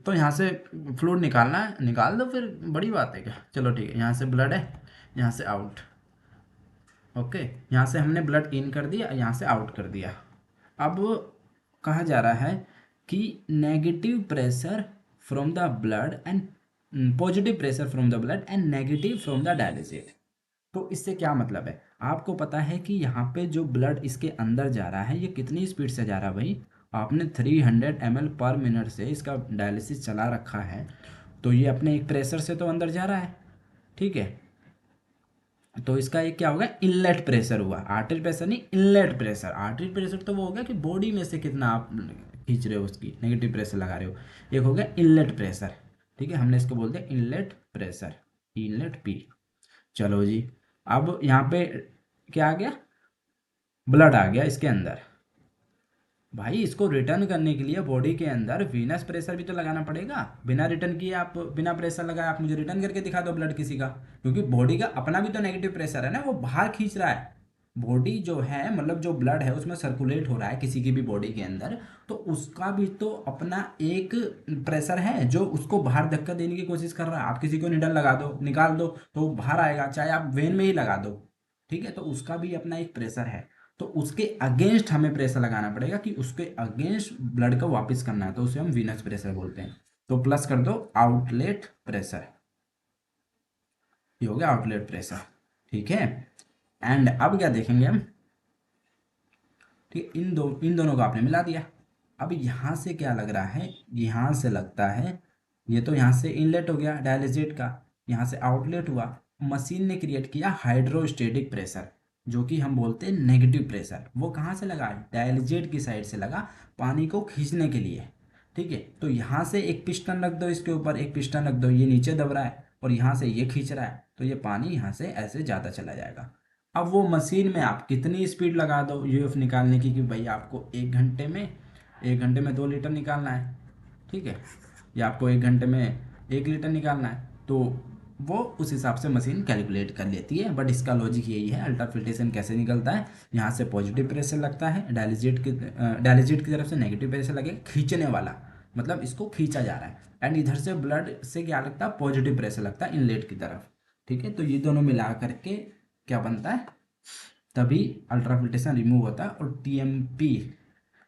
तो यहाँ से फ्लूइड निकालना है, निकाल दो फिर, बड़ी बात है क्या। चलो ठीक है, यहाँ से ब्लड है, यहाँ से आउट। ओके, यहाँ से हमने ब्लड इन कर दिया, यहाँ से आउट कर दिया। अब कहा जा रहा है कि negative pressure from the blood and positive pressure from the blood and negative from the dialysis. तो इससे क्या मतलब है, आपको पता है कि यहाँ पे जो ब्लड इसके अंदर जा रहा है ये कितनी स्पीड से जा रहा है भाई? आपने 300 ml/मिनट से इसका डायलिसिस चला रखा है, तो ये अपने एक प्रेशर से तो अंदर जा रहा है, ठीक है। तो इसका एक क्या होगा, इनलेट प्रेशर हुआ, आर्टरी प्रेशर नहीं, इनलेट प्रेशर। आर्टरी प्रेशर तो वो हो गया कि बॉडी में से कितना आप खींच रहे हो, उसकी नेगेटिव प्रेशर लगा रहे हो। एक हो गया इनलेट प्रेशर, ठीक है, हमने इसको बोल दिया इनलेट प्रेशर, इनलेट पी। चलो जी, अब यहाँ पे क्या आ गया, ब्लड आ गया इसके अंदर। भाई इसको रिटर्न करने के लिए बॉडी के अंदर वीनस प्रेशर भी तो लगाना पड़ेगा। बिना रिटर्न किए आप, बिना प्रेशर लगाए आप मुझे रिटर्न करके दिखा दो ब्लड किसी का, क्योंकि बॉडी का अपना भी तो नेगेटिव प्रेशर है ना, वो बाहर खींच रहा है। बॉडी जो है मतलब जो ब्लड है उसमें सर्कुलेट हो रहा है किसी की भी बॉडी के अंदर, तो उसका भी तो अपना एक प्रेशर है जो उसको बाहर धक्का देने की कोशिश कर रहा है। आप किसी को निडल लगा दो, निकाल दो, तो वो बाहर आएगा, चाहे आप वेन में ही लगा दो, ठीक है, तो उसका भी अपना एक प्रेशर है। तो उसके अगेंस्ट हमें प्रेशर लगाना पड़ेगा कि उसके अगेंस्ट ब्लड को वापस करना है, तो उसे हम वीनस प्रेशर बोलते हैं। तो प्लस कर दो आउटलेट प्रेशर, ये हो गया आउटलेट प्रेशर, ठीक है। एंड अब क्या देखेंगे हम, ठीक है, इन दोनों को आपने मिला दिया। अब यहाँ से क्या लग रहा है, यहाँ से लगता है, ये तो यहाँ से इनलेट हो गया डायलिजेट का, यहाँ से आउटलेट हुआ। मशीन ने क्रिएट किया हाइड्रोस्टेटिक प्रेशर, जो कि हम बोलते हैं नेगेटिव प्रेशर। वो कहाँ से लगा, डायलिजेट की साइड से लगा, पानी को खींचने के लिए, ठीक है। तो यहाँ से एक पिस्टन रख दो, इसके ऊपर एक पिस्टन रख दो, ये नीचे दब रहा है और यहाँ से ये खींच रहा है, तो ये पानी यहाँ से ऐसे ज़्यादा चला जाएगा। अब वो मशीन में आप कितनी स्पीड लगा दो यूएफ निकालने की, कि भाई आपको 1 घंटे में 2 लीटर निकालना है, ठीक है, या आपको 1 घंटे में 1 लीटर निकालना है, तो वो उस हिसाब से मशीन कैलकुलेट कर लेती है। बट इसका लॉजिक यही है, अल्ट्राफिल्ट्रेशन कैसे निकलता है, यहाँ से पॉजिटिव प्रेशर लगता है डायलिजेट की तरफ से नेगेटिव प्रेशर लगेगा, खींचने वाला, मतलब इसको खींचा जा रहा है। एंड इधर से ब्लड से क्या लगता है, पॉजिटिव प्रेशर लगता है इनलेट की तरफ, ठीक है। तो ये दोनों मिला करके क्या बनता है, तभी अल्ट्राफिल्ट्रेशन रिमूव होता है। और टीएमपी,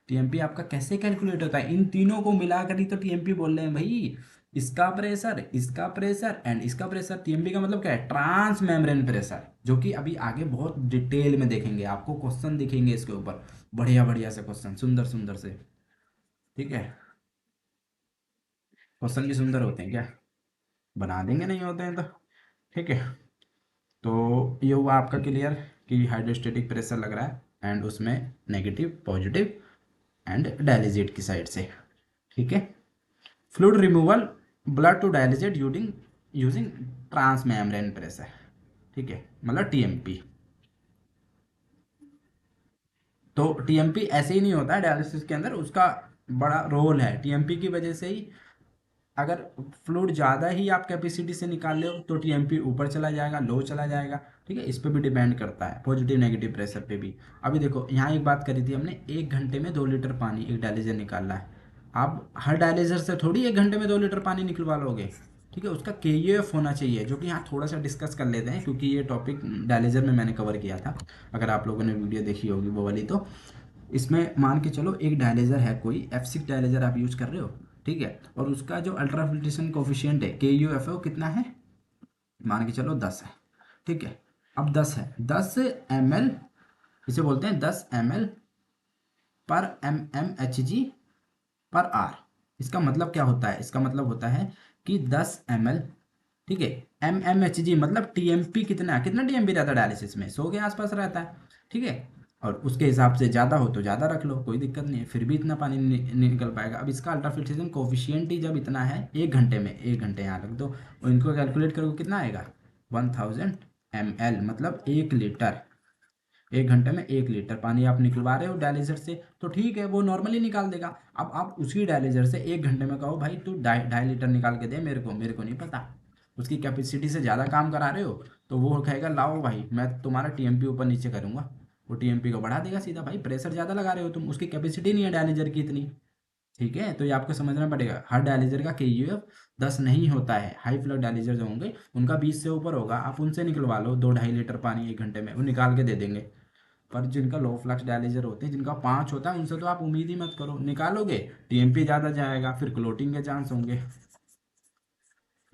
टीएमपी आपका कैसे कैलकुलेट होता है, इन तीनों को मिलाकर ही तो टीएमपी बोल रहे हैं भाई। इसका प्रेशर एंड इसका प्रेशर, टीएमपी का मतलब क्या है, ट्रांस मेम्ब्रेन प्रेशर, जो कि अभी आगे बहुत डिटेल में देखेंगे, आपको क्वेश्चन दिखेंगे इसके ऊपर, बढ़िया बढ़िया से क्वेश्चन, सुंदर सुंदर से, ठीक है। क्वेश्चन भी सुंदर होते हैं क्या, बना देंगे, नहीं होते हैं तो, ठीक है। तो ये हुआ आपका क्लियर कि हाइड्रोस्टेटिक प्रेशर लग रहा है एंड उसमें नेगेटिव पॉजिटिव एंड डायलिजेट की साइड से, ठीक है। Fluid removal, blood to dialysate using using transmembrane pressure, ठीक है, मतलब टीएमपी। तो टीएमपी ऐसे ही नहीं होता है डायलिसिस के अंदर, उसका बड़ा रोल है। टीएमपी की वजह से ही अगर फ्लूइड ज़्यादा ही आप कैपेसिटी से निकाल ले हो तो टीएमपी ऊपर चला जाएगा, लो चला जाएगा, ठीक है। इस पे भी डिपेंड करता है, पॉजिटिव नेगेटिव प्रेशर पे भी। अभी देखो यहाँ एक बात करी थी हमने, 1 घंटे में 2 लीटर पानी एक डायलिजर निकालना है। आप हर डायलिजर से थोड़ी 1 घंटे में 2 लीटर पानी निकलवा लोगे, ठीक है, उसका केयूएफ होना चाहिए, जो कि यहाँ थोड़ा सा डिस्कस कर लेते हैं, क्योंकि ये टॉपिक डायलिजर में मैंने कवर किया था, अगर आप लोगों ने वीडियो देखी होगी वो वाली। तो इसमें मान के चलो एक डायलेजर है, कोई F6 डायलेजर आप यूज कर रहे हो, ठीक है, और उसका जो अल्ट्राफिल्ट्रेशन कोफिशिएंट है KUF है, वो कितना है, मान के चलो 10 है, ठीक है। अब 10 है, 10 ml, इसे बोलते हैं 10 ml पर mmHg पर आर। इसका मतलब क्या होता है, इसका मतलब होता है कि 10 ml, ठीक है, mmHg मतलब टीएमपी कितना कितना टीएमपी रहता है डायलिसिस में, 100 के आसपास रहता है, ठीक है। और उसके हिसाब से ज़्यादा हो तो ज़्यादा रख लो, कोई दिक्कत नहीं है, फिर भी इतना पानी निकल पाएगा। अब इसका अल्ट्राफिल्ट्रेशन कोफिशिएंट ही जब इतना है, 1 घंटे में, 1 घंटे यहाँ रख दो और इनको कैलकुलेट करोगे कितना आएगा, 1000 ml, मतलब 1 लीटर। 1 घंटे में 1 लीटर पानी आप निकलवा रहे हो डायलिजर से, तो ठीक है, वो नॉर्मली निकाल देगा। अब आप उसी डायलिजर से 1 घंटे में कहो भाई तू 2.5 लीटर निकाल के दे मेरे को नहीं पता, उसकी कैपेसिटी से ज़्यादा काम करा रहे हो, तो वो कहेगा लाओ भाई मैं तुम्हारा टीएमपी ऊपर नीचे करूँगा, वो टीएमपी को बढ़ा देगा सीधा, भाई प्रेशर ज़्यादा लगा रहे हो तुम, उसकी कैपेसिटी नहीं है डायलिजर की इतनी, ठीक है। तो ये आपको समझना पड़ेगा, हर डायलिजर का KUF 10 नहीं होता है। हाई फ्लो डायलिजर जो होंगे उनका 20 से ऊपर होगा, आप उनसे निकलवा लो 2-2.5 लीटर पानी 1 घंटे में, वो निकाल के दे देंगे। पर जिनका लो फ्लक्स डायलिजर होते हैं, जिनका 5 होता है, उनसे तो आप उम्मीद ही मत करो, निकालोगे टीएमपी ज़्यादा जाएगा, फिर क्लोटिंग के चांस होंगे,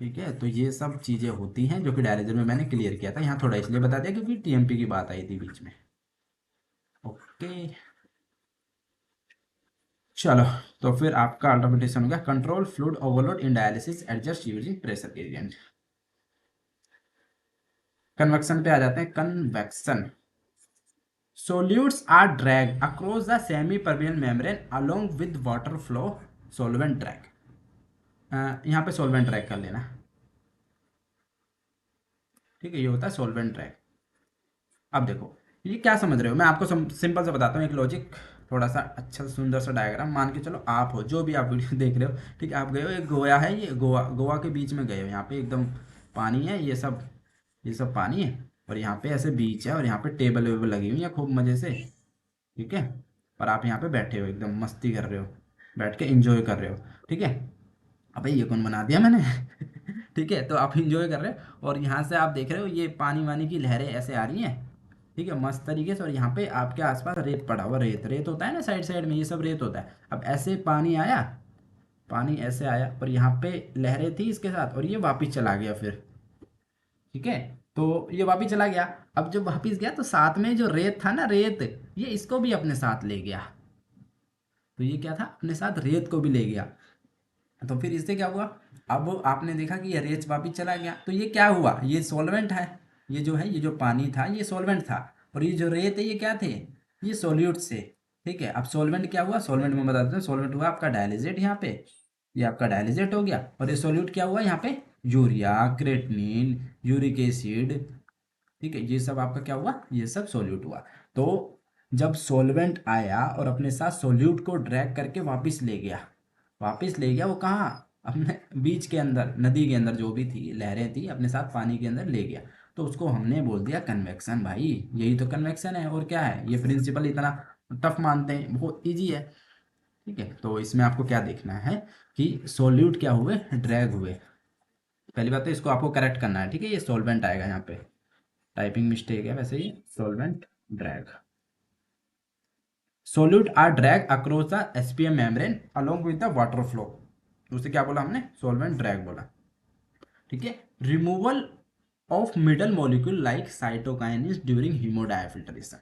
ठीक है, तो ये सब चीज़ें होती हैं जो कि डायलिसिस में मैंने क्लियर किया था, यहाँ थोड़ा इसलिए बता दिया क्योंकि टीएमपी की बात आई थी बीच में। ओके, चलो, तो फिर आपका अल्टरप्रिटेशन हो गया कंट्रोल फ्लूइड ओवरलोड इन dialysis adjust using pressure gradient. Convection पे आ जाते हैं। Convection, solutes are dragged across the semi-permeable membrane along with water flow solvent drag। यहाँ पे solvent drag कर लेना, ठीक है, ये होता है solvent drag। अब देखो ये क्या समझ रहे हो, मैं आपको सिंपल से बताता हूँ एक लॉजिक, थोड़ा सा अच्छा सुंदर सा डायग्राम। मान के चलो आप हो, जो भी आप वीडियो देख रहे हो, ठीक है, आप गए हो, एक गोवा है, ये गोवा, गोवा के बीच में गए हो, यहाँ पे एकदम पानी है, ये सब पानी है, और यहाँ पे ऐसे बीच है, और यहाँ पे टेबल वेबल लगी हुई है खूब मज़े से, ठीक है, और आप यहाँ पे बैठे हो, एकदम मस्ती कर रहे हो, बैठ के इंजॉय कर रहे हो, ठीक है। अबे ये कौन बना दिया मैंने ठीक है, तो आप इंजॉय कर रहे हो, और यहाँ से आप देख रहे हो ये पानी वानी की लहरें ऐसे आ रही हैं, ठीक है, मस्त तरीके से, और यहाँ पे आपके आसपास रेत पड़ा हुआ, रेत रेत होता है ना साइड साइड में, ये सब रेत होता है। अब ऐसे पानी आया, पानी ऐसे आया, और यहाँ पे लहरें थी इसके साथ, और ये वापिस चला गया फिर, ठीक है, तो ये वापिस चला गया। अब जब वापिस गया तो साथ में जो रेत था ना, रेत, ये इसको भी अपने साथ ले गया, तो ये क्या था, अपने साथ रेत को भी ले गया। तो फिर इससे क्या हुआ, अब आपने देखा कि ये रेत वापिस चला गया, तो ये क्या हुआ, ये सॉल्वेंट है, ये जो है, ये जो पानी था ये सॉल्वेंट था, और ये जो रेत है ये क्या थे, ये सॉल्यूट से, ठीक है। अब सॉल्वेंट क्या हुआ, सॉल्वेंट में बता देते हैं, सॉल्वेंट हुआ आपका डायलिजेट, यहाँ पे ये आपका डायलिजेट हो गया, और ये सॉल्यूट क्या हुआ यहाँ पे, यूरिया, क्रेटनिन, यूरिक एसिड, ठीक है, ये सब आपका क्या हुआ, ये सब सोल्यूट हुआ। तो जब सॉल्वेंट आया और अपने साथ सोल्यूट को ड्रैग करके वापस ले गया, वापस ले गया वो कहाँ, अपने बीच के अंदर, नदी के अंदर जो भी थी लहरें थी, अपने साथ पानी के अंदर ले गया, तो उसको हमने बोल दिया कन्वेक्शन। भाई यही तो कन्वेक्शन है, और क्या है, ये प्रिंसिपल इतना टफ मानते हैं, बहुत ईजी है, ठीक है। तो इसमें आपको क्या देखना है कि सोल्यूट क्या हुए, ड्रैग हुए। पहली बात तो इसको आपको करेक्ट करना है, ठीक है, ये सॉल्वेंट आएगा यहाँ पे, टाइपिंग मिस्टेक है वैसे ही, solvent drag, solute are dragged across the SPM membrane along with the water flow, तो उसे क्या बोला हमने, solvent drag बोला, ठीक है। Removal of middle molecule like cytokines during hemodiafiltration,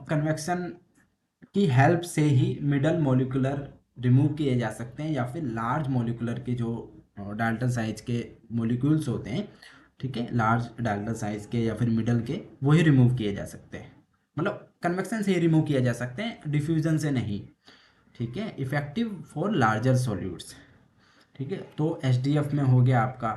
convection की हेल्प से ही मिडल मॉलिक्यूलर रिमूव किए जा सकते हैं, या फिर लार्ज मॉलिक्यूलर के जो डाल्टन साइज के मॉलिक्यूल्स होते हैं, ठीक है, लार्ज डाल्टन साइज के या फिर मिडल के, वही रिमूव किए जा सकते हैं, मतलब कन्वेक्शन से ही रिमूव किया जा सकते हैं, डिफ्यूजन से नहीं, ठीक है। इफेक्टिव फॉर लार्जर सॉल्यूट्स, ठीक है। तो एच में हो गया आपका,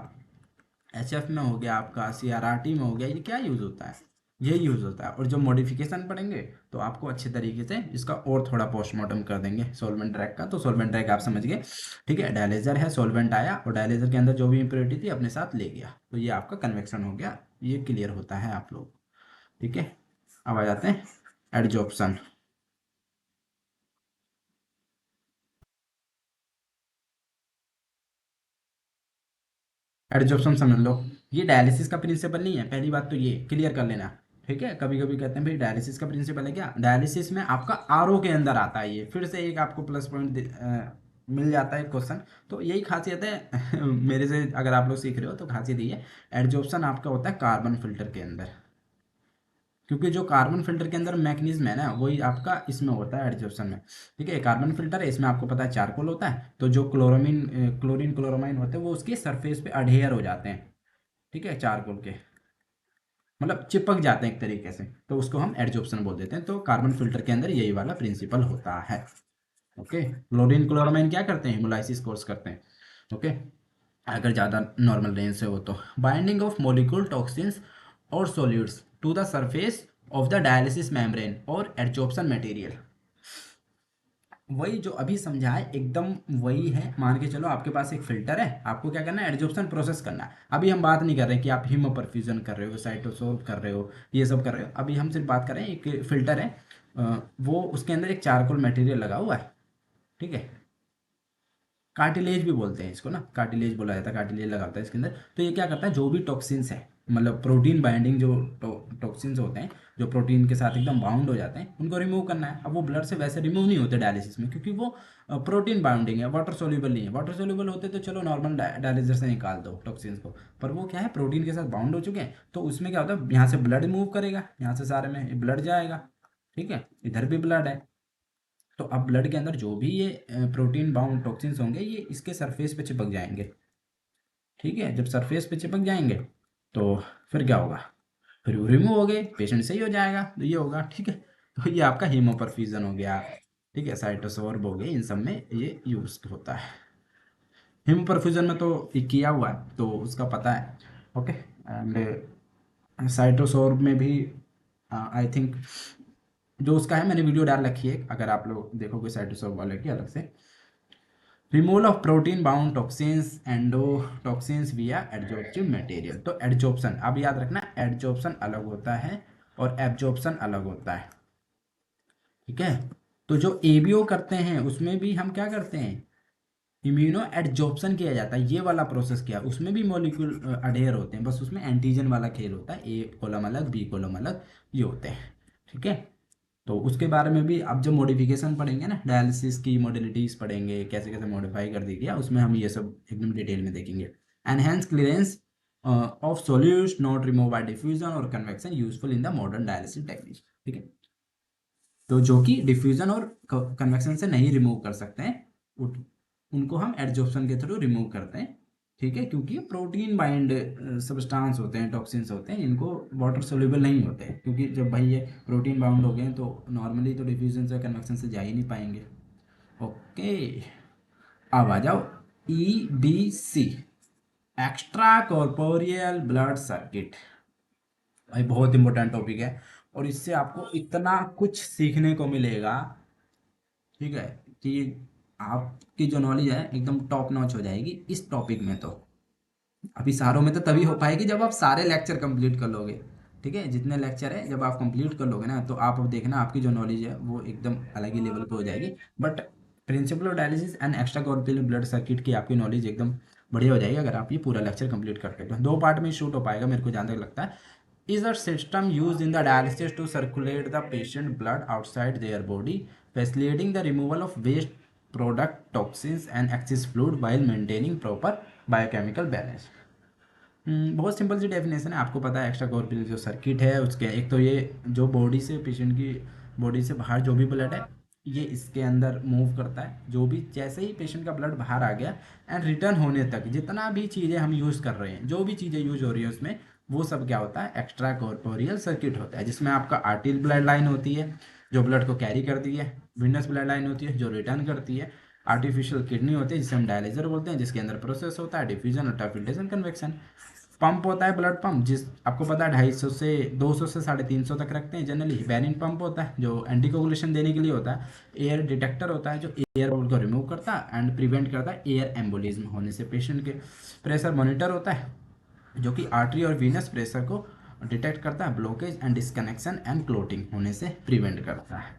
एच में हो गया आपका, CRRT में हो गया, ये क्या यूज़ होता है, ये यूज़ होता है। और जो मॉडिफिकेशन पढ़ेंगे तो आपको अच्छे तरीके से इसका और थोड़ा पोस्टमार्टम कर देंगे सॉल्वेंट ड्रैग का। तो सॉल्वेंट ड्रैग आप समझ गए, ठीक है, डायलेजर है, सॉल्वेंट आया और डायलेजर के अंदर जो भी इम्प्योरिटी थी अपने साथ ले गया, तो ये आपका कन्वेक्शन हो गया, ये क्लियर होता है आप लोग, ठीक है। अब आ जाते हैं एडजॉर्प्शन। एडजॉर्प्शन समझ लो, ये डायलिसिस का प्रिंसिपल नहीं है, पहली बात तो ये क्लियर कर लेना, ठीक है। कभी कभी कहते हैं भाई डायलिसिस का प्रिंसिपल है क्या, डायलिसिस में आपका आरओ के अंदर आता है, ये फिर से एक आपको प्लस पॉइंट मिल जाता है क्वेश्चन। तो यही खासियत है मेरे से अगर आप लोग सीख रहे हो तो खासियत ये है, एडजॉर्प्शन आपका होता है कार्बन फिल्टर के अंदर, क्योंकि जो कार्बन फिल्टर के अंदर मैकेनिज्म है ना, वही आपका इसमें होता है एडजॉर्प्शन में, ठीक है। कार्बन फिल्टर है, इसमें आपको पता है चारकोल होता है, तो जो क्लोरीन क्लोरोमाइन होते हैं वो उसकी सरफेस पे अडेयर हो जाते हैं, ठीक है, चारकोल के, मतलब चिपक जाते हैं एक तरीके से, तो उसको हम एडजॉर्प्शन बोल देते हैं। तो कार्बन फिल्टर के अंदर यही वाला प्रिंसिपल होता है, ओके। क्लोरीन क्लोरोमाइन क्या करते हैं, हिमोलाइसिस कोर्स करते हैं, ओके, अगर ज़्यादा नॉर्मल रेंज से हो तो। बाइंडिंग ऑफ मोलिक्यूल टॉक्सिन्स और solutes to the surface of the dialysis membrane और एडजॉर्प्शन मटेरियल, वही जो अभी समझा है एकदम वही है। मान के चलो आपके पास एक फिल्टर है, आपको क्या करना है, एडजॉर्प्शन प्रोसेस करना है। अभी हम बात नहीं कर रहे कि आप हीमोपरफ्यूजन कर रहे हो, साइटोसोल्व कर रहे हो, ये सब कर रहे हो, अभी हम सिर्फ बात कर रहे हैं एक फिल्टर है, वो उसके अंदर एक चारकोल मटेरियल लगा हुआ है, ठीक है, कार्टिलेज भी बोलते हैं इसको ना, कार्टिलेज बोला जाता है, कार्टिलेज लगा होता है इसके अंदर। तो ये क्या करता है, जो भी टॉक्सिन्स है, मतलब प्रोटीन बाइंडिंग जो टॉक्सिन्स होते हैं, जो प्रोटीन के साथ एकदम बाउंड हो जाते हैं, उनको रिमूव करना है। अब वो ब्लड से वैसे रिमूव नहीं होते डायलिसिस में, क्योंकि वो प्रोटीन बाउंडिंग है, वाटर सोल्यूबल नहीं है। वाटर सोल्यूबल होते तो चलो नॉर्मल डायलिसिस से निकाल दो टॉक्सिन्स को, पर वो क्या है, प्रोटीन के साथ बाउंड हो चुके हैं। तो उसमें क्या होता है, यहाँ से ब्लड मूव करेगा, यहाँ से सारे में ब्लड जाएगा, ठीक है, इधर भी ब्लड है। तो अब ब्लड के अंदर जो भी ये प्रोटीन बाउंड टॉक्सिन्स होंगे, ये इसके सरफेस पे चिपक जाएंगे, ठीक है। जब सरफेस पे चिपक जाएंगे तो फिर क्या होगा, फिर वो रिमूव हो गए, पेशेंट सही हो जाएगा, तो ये होगा, ठीक है। तो ये आपका हीमोपरफ्यूजन हो गया, ठीक है, साइटोसोर्ब हो गए, इन सब में ये यूज होता है। हीमोपरफ्यूजन में तो ये किया हुआ है तो उसका पता है, ओके। एंड साइटोसोर्ब में भी आई थिंक जो उसका है, मैंने वीडियो डाल रखी है, अगर आप लोग देखोगे साइटोसोर्ब वाले की अलग से। Removal of protein bound toxins endotoxins विया एडजॉर्प्टिव मटेरियल। तो एडजॉर्प्शन अब याद रखना, एडजॉर्प्शन अलग होता है और एब्जॉर्प्शन अलग होता है, ठीक है। तो जो एबीओ करते हैं उसमें भी हम क्या करते हैं, इम्यूनो एडजॉर्प्शन किया जाता है, ये वाला प्रोसेस किया, उसमें भी मॉलिक्यूल अडेयर होते हैं, बस उसमें एंटीजन वाला खेल होता है, ए कॉलम अलग बी कॉलम अलग ये होते हैं, ठीक है। तो उसके बारे में भी अब जब मॉडिफिकेशन पढ़ेंगे ना, डायलिसिस की मॉडलिटीज पढ़ेंगे, कैसे कैसे मॉडिफाई कर दी गया, उसमें हम ये सब एकदम डिटेल में देखेंगे। Enhance clearance of solutes not remove by diffusion और convection useful in the modern dialysis technique, ठीक है। तो जो कि डिफ्यूजन और कन्वेक्शन से नहीं रिमूव कर सकते हैं, उनको हम एडजॉर्प्शन के थ्रू रिमूव करते हैं, ठीक है। क्योंकि प्रोटीन बाइंड सब्सटेंस होते हैं, टॉक्सिन्स होते हैं, इनको वाटर सोल्यूबल नहीं होते हैं, क्योंकि जब भाई ये प्रोटीन बाउंड हो गए तो नॉर्मली तो डिफ्यूजन से कन्वेक्शन से जा ही नहीं पाएंगे, ओके। अब आ जाओ EBC, extra corporeal blood circuit. भाई बहुत इंपॉर्टेंट टॉपिक है, और इससे आपको इतना कुछ सीखने को मिलेगा, ठीक है, कि आपकी जो नॉलेज है एकदम टॉप नॉच हो जाएगी इस टॉपिक में। तो अभी सारों में तो तभी हो पाएगी जब आप सारे लेक्चर कंप्लीट कर लोगे, ठीक है। जितने लेक्चर है जब आप कंप्लीट कर लोगे ना, तो आप अब देखना आपकी जो नॉलेज है वो एकदम अलग ही लेवल पे हो जाएगी। But principle of dialysis and extra corporeal blood circuit की आपकी नॉलेज एकदम बढ़िया हो जाएगी अगर आप ये पूरा लेक्चर कंप्लीट करते हो। तो दो पार्ट में शूट हो पाएगा मेरे को जहाँ तक लगता है। Is a system used in the dialysis to circulate the patient blood outside their body, facilitating the removal of waste product, toxins and excess fluid while maintaining proper biochemical balance। बहुत simple सी definition है, आपको पता है extra corporeal जो circuit है उसके, एक तो ये जो बॉडी से पेशेंट की बॉडी से बाहर जो भी ब्लड है ये इसके अंदर मूव करता है, जो भी जैसे ही पेशेंट का ब्लड बाहर आ गया एंड रिटर्न होने तक जितना भी चीज़ें हम यूज़ कर रहे हैं, जो भी चीज़ें यूज हो रही है उसमें, वो सब क्या होता है, एक्स्ट्रा कॉर्पोरियल सर्किट होता है। जिसमें आपका आर्टियल ब्लड लाइन होती है जो ब्लड को कैरी करती है, विनस ब्लड लाइन होती है जो रिटर्न करती है, आर्टिफिशियल किडनी होती है जिसे हम डायलिजर बोलते हैं, जिसके अंदर प्रोसेस होता है डिफ्यूजन और फिल्ट्रेशन कन्वेक्शन। पंप होता है ब्लड पंप, जिस आपको पता है 250 से 200 से 350 तक रखते हैं जनरली। वेरिन पंप होता है जो एंटीकोगुलेशन देने के लिए होता है। एयर डिटेक्टर होता है जो एयर बबल को रिमूव करता है एंड प्रिवेंट करता है एयर एम्बोलिज्म होने से पेशेंट के। प्रेशर मॉनिटर होता है जो कि आर्टरी और वीनस प्रेशर को डिटेक्ट करता है, blockage and disconnection and clotting होने से प्रिवेंट करता है।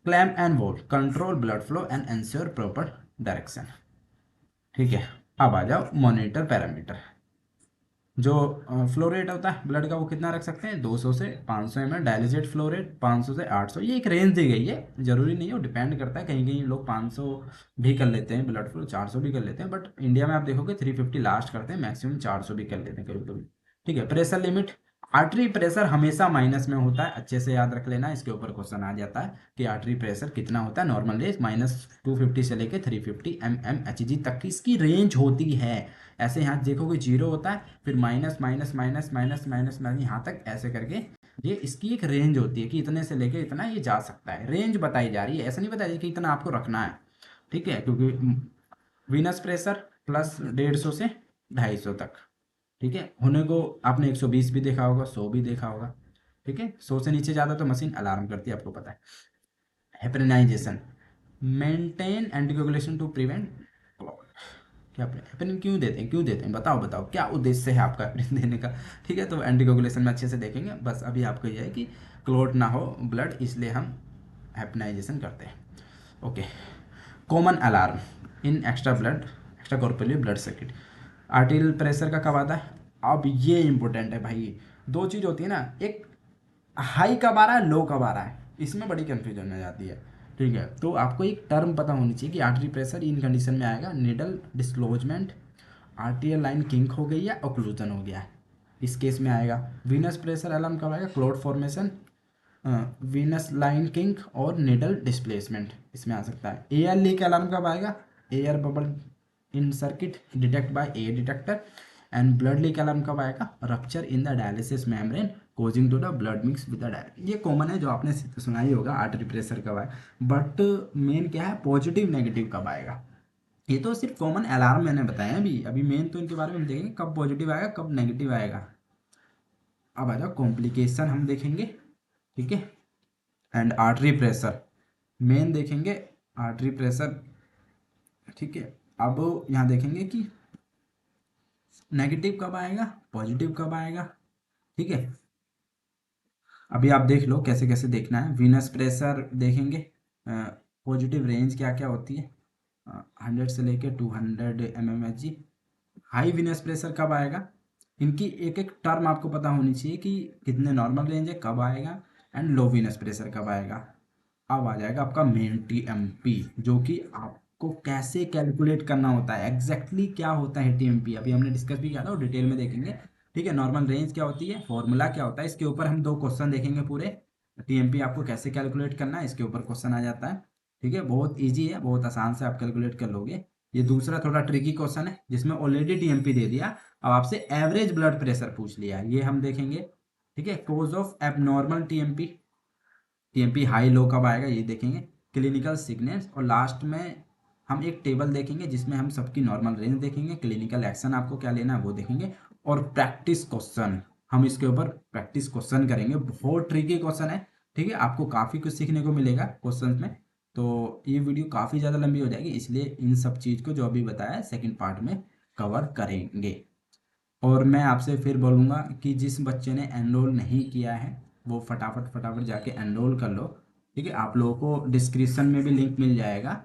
Clamp and volt control blood flow and ensure proper direction, ठीक है। अब आ जाओ मॉनिटर पैरामीटर। जो फ्लो रेट होता है ब्लड का वो कितना रख सकते हैं, 200 से 500 ml। डायलिजेट फ्लो रेट 500 से 800, ये एक रेंज दी गई है, जरूरी नहीं है, वो डिपेंड करता है। कहीं कहीं लोग 500 भी कर लेते हैं ब्लड फ्लो, 400 भी कर लेते हैं, बट इंडिया में आप देखोगे 350 लास्ट करते हैं, मैक्सिमम 400 भी कर लेते हैं कभी कभी, ठीक है। प्रेशर लिमिट, आर्टरी प्रेशर हमेशा माइनस में होता है, अच्छे से याद रख लेना, इसके ऊपर क्वेश्चन आ जाता है कि आर्टरी प्रेशर कितना होता है। नॉर्मल रेंज -250 से लेके 350 mmHg तक की इसकी रेंज होती है। ऐसे यहाँ देखोगे जीरो होता है, फिर minus minus minus minus minus minus यहाँ तक ऐसे करके ये इसकी एक रेंज होती है कि इतने से लेके इतना ये जा सकता है, रेंज बताई जा रही है, ऐसा नहीं बताया जा कि इतना आपको रखना है, ठीक है। क्योंकि वीनस प्रेशर प्लस 150 से 250 तक, ठीक है। होने को आपने 120 भी देखा होगा, 100 भी देखा होगा, ठीक है। 100 से नीचे ज़्यादा तो मशीन अलार्म करती है, आपको पता है। Heparinization, maintain anticoagulation to prevent clot. क्या हेपरिन क्यों देते हैं, क्यों देते हैं, बताओ बताओ क्या उद्देश्य है आपका हेपरिन देने का, ठीक है। तो एंटीकोगुलेशन में अच्छे से देखेंगे, बस अभी आपको यह है कि क्लॉट ना हो ब्लड, इसलिए हम हेपनाइजेशन करते हैं, okay. Common alarm in extra blood, extra corporeal blood circuit. Arterial pressure का कब आता है, अब ये इंपॉर्टेंट है भाई, दो चीज़ होती है ना, एक हाई कब आ रहा है, लो कब आ रहा है, इसमें बड़ी कंफ्यूजन हो जाती है। ठीक है, तो आपको एक टर्म पता होनी चाहिए कि आर्टरी प्रेशर इन कंडीशन में आएगा, निडल डिस्क्लोजमेंट, आर्टियल लाइन किंक हो गई है, ओक्लूजन हो गया है, इस केस में आएगा। वीनस प्रेशर अलार्म कब आएगा, clot formation, venous line kink और निडल डिस्प्लेसमेंट, इसमें आ सकता है। एयर लीक अलार्म कब आएगा, air bubble in circuit detect by a detector, and blood leak alarm कब आएगा, rupture in the dialysis membrane causing to the blood mix with the dialysis. ये कॉमन है जो आपने सुना ही होगा, आर्टरी प्रेशर कब आए, बट मेन क्या है, पॉजिटिव नेगेटिव कब आएगा। ये तो सिर्फ कॉमन अलार्म मैंने बताया, अभी अभी मेन तो इनके बारे में हम देखेंगे कब पॉजिटिव आएगा कब नेगेटिव आएगा। अब आ जाओ कॉम्प्लिकेशन हम देखेंगे, ठीक है, एंड आर्टरी प्रेशर मेन देखेंगे, आर्टरी प्रेशर, ठीक है। अब यहाँ देखेंगे कि नेगेटिव कब आएगा, पॉजिटिव कब आएगा, ठीक है। अभी आप देख लो कैसे कैसे देखना है। वीनस प्रेशर देखेंगे, पॉजिटिव रेंज क्या क्या होती है, 100 से लेके 200 mmHg। हाई वीनस प्रेशर कब आएगा, इनकी एक एक टर्म आपको पता होनी चाहिए कि कितने नॉर्मल रेंज है कब आएगा, एंड लो वीनस प्रेशर कब आएगा। अब आ जाएगा आपका मेन टीएमपी, जो कि आपको कैसे कैलकुलेट करना होता है, एग्जैक्टली क्या होता है टीएमपी, अभी हमने डिस्कस भी किया था और डिटेल में देखेंगे। ठीक है, नॉर्मल रेंज क्या होती है, फॉर्मूला क्या होता है, इसके ऊपर हम दो क्वेश्चन देखेंगे पूरे। टीएमपी आपको कैसे कैलकुलेट करना है, इसके ऊपर क्वेश्चन आ जाता है। ठीक है, बहुत ईजी है, बहुत आसान से आप कैलकुलेट कर लोगे। ये दूसरा थोड़ा ट्रिकी क्वेश्चन है जिसमें ऑलरेडी टीएमपी दे दिया, अब आपसे एवरेज ब्लड प्रेशर पूछ लिया, ये हम देखेंगे। ठीक है, cause of abnormal TMP, TMP high low कब आएगा ये देखेंगे, क्लिनिकल सिग्नेल्स, और लास्ट में हम एक टेबल देखेंगे जिसमें हम सबकी नॉर्मल रेंज देखेंगे, क्लिनिकल एक्शन आपको क्या लेना है वो देखेंगे, और प्रैक्टिस क्वेश्चन हम इसके ऊपर प्रैक्टिस क्वेश्चन करेंगे। बहुत ट्रिकी क्वेश्चन है, ठीक है, आपको काफ़ी कुछ सीखने को मिलेगा क्वेश्चन में। तो ये वीडियो काफ़ी ज़्यादा लंबी हो जाएगी, इसलिए इन सब चीज़ को जो अभी बताया सेकेंड पार्ट में कवर करेंगे। और मैं आपसे फिर बोलूँगा कि जिस बच्चे ने एनरोल नहीं किया है वो फटाफट फटाफट जाके एनरोल कर लो। ठीक है, आप लोगों को डिस्क्रिप्शन में भी लिंक मिल जाएगा,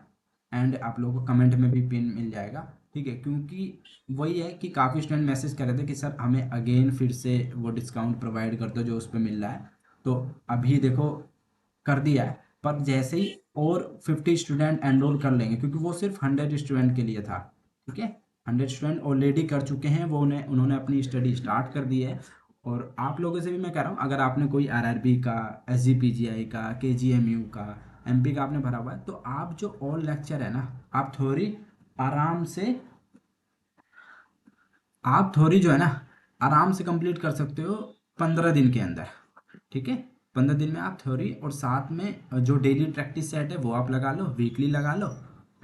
एंड आप लोगों को कमेंट में भी पिन मिल जाएगा। ठीक है, क्योंकि वही है कि काफ़ी स्टूडेंट मैसेज कर रहे थे कि सर हमें अगेन फिर से वो डिस्काउंट प्रोवाइड कर दो जो उस पर मिल रहा है, तो अभी देखो कर दिया है। पर जैसे ही और 50 स्टूडेंट एनरोल कर लेंगे, क्योंकि वो सिर्फ 100 स्टूडेंट के लिए था। ठीक है, 100 स्टूडेंट ऑलरेडी कर चुके हैं, वो उन्होंने अपनी स्टडी स्टार्ट कर दी है। और आप लोगों से भी मैं कह रहा हूँ, अगर आपने कोई आरआरबी का, एसजीपीजीआई का, केजीएमयू का, एमपी का आपने भरा हुआ है, तो आप जो ऑल लेक्चर है ना, आप थोड़ी आराम से, आप थोड़ी जो है ना आराम से कंप्लीट कर सकते हो 15 दिन के अंदर। ठीक है, 15 दिन में आप थ्योरी और साथ में जो डेली प्रैक्टिस सेट है वो आप लगा लो, वीकली लगा लो,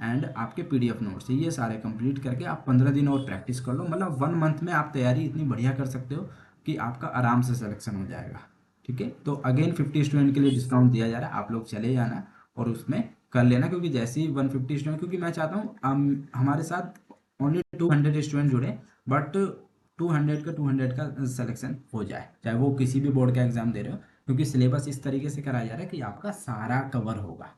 एंड आपके पीडीएफ नोट्स ये सारे कंप्लीट करके आप 15 दिन और प्रैक्टिस कर लो, मतलब 1 मंथ में आप तैयारी इतनी बढ़िया कर सकते हो कि आपका आराम से सिलेक्शन हो जाएगा। ठीक है, तो अगेन 50 स्टूडेंट के लिए डिस्काउंट दिया जा रहा है, आप लोग चले जाना और उसमें कर लेना, क्योंकि जैसे ही 150 स्टूडेंट, क्योंकि मैं चाहता हूँ हमारे साथ ओनली 200 स्टूडेंट जुड़े, बट 200 का सिलेक्शन हो जाए, चाहे वो किसी भी बोर्ड का एग्जाम दे रहे हो, क्योंकि सिलेबस इस तरीके से कराया जा रहा है कि आपका सारा कवर होगा।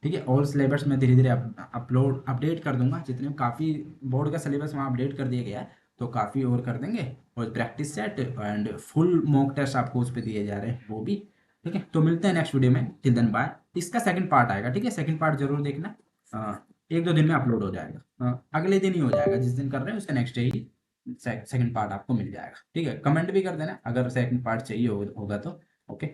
ठीक है, ऑल सिलेबस मैं धीरे धीरे अपडेट कर दूंगा, जितने काफ़ी बोर्ड का सिलेबस वहाँ अपडेट कर दिया गया है, तो काफ़ी और कर देंगे, और practice set and full mock test आपको उस पर दिए जा रहे हैं वो भी। ठीक है, तो मिलते हैं नेक्स्ट वीडियो में, टिल देन बाय। इसका सेकंड पार्ट आएगा, ठीक है, सेकंड पार्ट जरूर देखना, 1-2 दिन में अपलोड हो जाएगा, अगले दिन ही हो जाएगा, जिस दिन कर रहे हैं उसके नेक्स्ट डे ही सेकंड पार्ट आपको मिल जाएगा। ठीक है, कमेंट भी कर देना अगर सेकंड पार्ट चाहिए होगा तो। ओके।